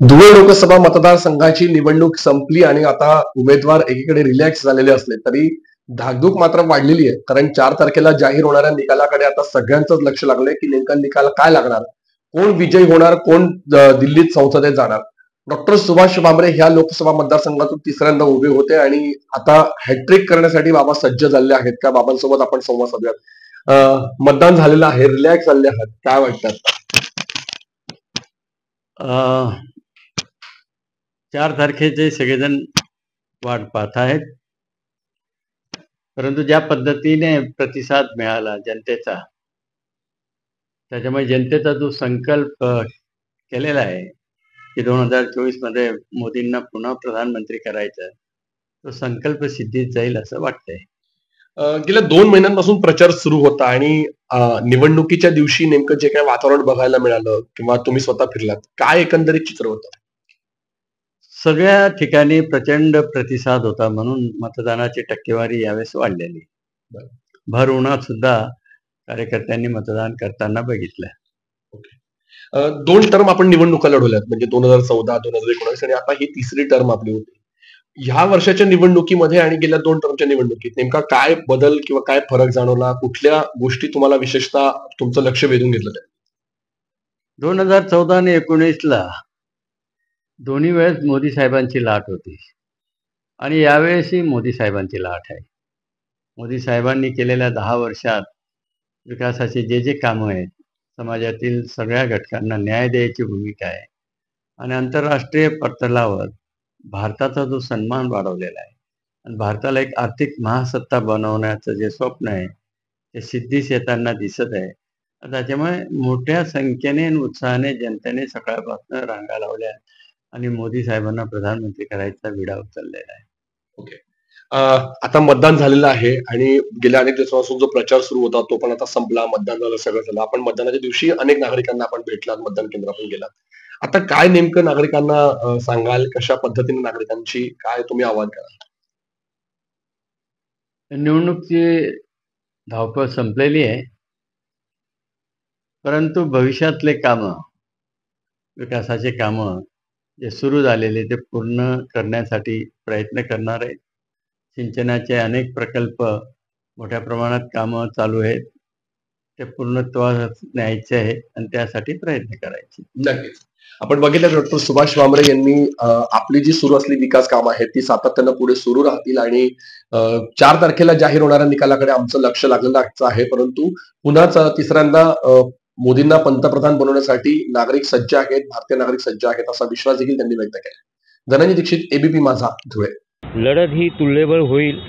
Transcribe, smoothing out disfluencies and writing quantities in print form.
धुळे लोकसभा मतदारसंघाची निवडणूक संपली आणि आता उमेदवार एकीकडे रिलॅक्स झालेले असले तरी धाकधूक मात्र वाढलेली आहे. कारण 4 तारखेला जाहीर होणाऱ्या निकालाकडे आता सगळ्यांचंच लक्ष लागलंय की नेमका निकाल काय लागणार, कोण विजयी होणार, कोण दिल्लीत संसदेत जाणार. डॉक्टर सुभाष भामरे ह्या लोकसभा मतदारसंघातून तिसऱ्यांदा उभे होते आणि आता हॅट्रिक करण्यासाठी बाबा सज्ज झाले आहेत का, बाबांसोबत आपण संवाद साधूयात. मतदान झालेलं आहे, रिलॅक्स झाले आहात, काय वाटतं? 4 तारखेचे सगळेजण वाट पाहत आहेत, परंतु ज्या पद्धतीने प्रतिसाद मिळाला जनतेचा, त्याच्यामुळे जनतेचा जो संकल्प केलेला आहे की 2024 मध्ये मोदींना पुन्हा प्रधानमंत्री करायचं, तो संकल्प सिद्धीत जाईल असं वाटतंय. गेल्या 2 महिन्यांपासून प्रचार सुरू होता आणि निवडणुकीच्या दिवशी नेमकं जे काही वातावरण बघायला मिळालं किंवा तुम्ही स्वतः फिरलात, काय एकंदरीत चित्र होतं? सगळ्या ठिकाणी प्रचंड प्रतिसाद होता, म्हणून मतदानाची टक्केवारी यावेळेस वाढलेली. भर उन्हात सुद्धा कार्यकर्त्यांनी मतदान करताना बघितलं. 2 टर्म आपण निवडणुका लढवल्यात, म्हणजे 2014, 2019 आणि आता ही तिसरी टर्म आपली होती. ह्या वर्षाच्या निवडणुकीमध्ये आणि गेल्या 2 टर्मच्या निवडणुकीत नेमका काय बदल किंवा काय फरक जाणवला? कुठल्या गोष्टी तुम्हाला विशेषतः तुमचं लक्ष वेधून घेतलं ते? 2014 आणि 19ला दोन्ही वेळेस मोदी साहेबांची लाट होती आणि यावेळेसही मोदी साहेबांची लाट आहे. मोदी साहेबांनी केलेल्या 10 वर्षात विकासाचे जे कामं आहेत, समाजातील सगळ्या घटकांना न्याय द्यायची भूमिका आहे आणि आंतरराष्ट्रीय पटलावर भारताचा जो सन्मान वाढवलेला आहे आणि भारताला एक आर्थिक महासत्ता बनवण्याचं जे स्वप्न आहे ते सिद्धीस येताना दिसत आहे. त्याच्यामुळे मोठ्या संख्येने आणि उत्साहाने जनतेने सकाळपासून रांगा लावल्या आणि मोदी साहेबांना प्रधानमंत्री करायचा विडा उचललेला आहे. ओके. आता मतदान झालेलं आहे आणि गेल्या अनेक दिवसापासून जो प्रचार सुरू होता तो पण आता संपला. मतदान झालं, सगळं झालं. आपण मतदानाच्या दिवशी अनेक नागरिकांना आपण भेटलात, मतदान केंद्रातून गेलात. आता काय नेमकं नागरिकांना सांगाल? कशा पद्धतीने नागरिकांची काय तुम्ही आवाहन कराल? निवडणुकीची धावपळ संपलेली आहे, परंतु भविष्यातले कामं, विकासाचे कामं जे सुरू झालेले ते पूर्ण करण्यासाठी प्रयत्न करणार आहेत. सिंचनाचे अनेक प्रकल्प मोठ्या प्रमाणात कामं चालू आहेत, ते पूर्णत्वास न्यायचे आहेत आणि त्यासाठी प्रयत्न करायचे. नक्कीच. आपण बघितलं डॉक्टर सुभाष भामरे यांनी आपली जी सुरू असलेली विकास कामं आहेत ती सातत्यानं पुढे सुरू राहतील आणि 4 तारखेला जाहीर होणाऱ्या निकालाकडे आमचं लक्ष लागलेलं आहे. परंतु पुन्हाच तिसऱ्यांदा मोदींना पंतप्रधान बनवण्यासाठी नागरिक सज्ज आहेत, भारतीय नागरिक सज्ज आहेत असा विश्वास देखील त्यांनी व्यक्त केला. धनंजय दीक्षित, एबीपी माझा, धुळे. लढत ही तुल्यबळ होईल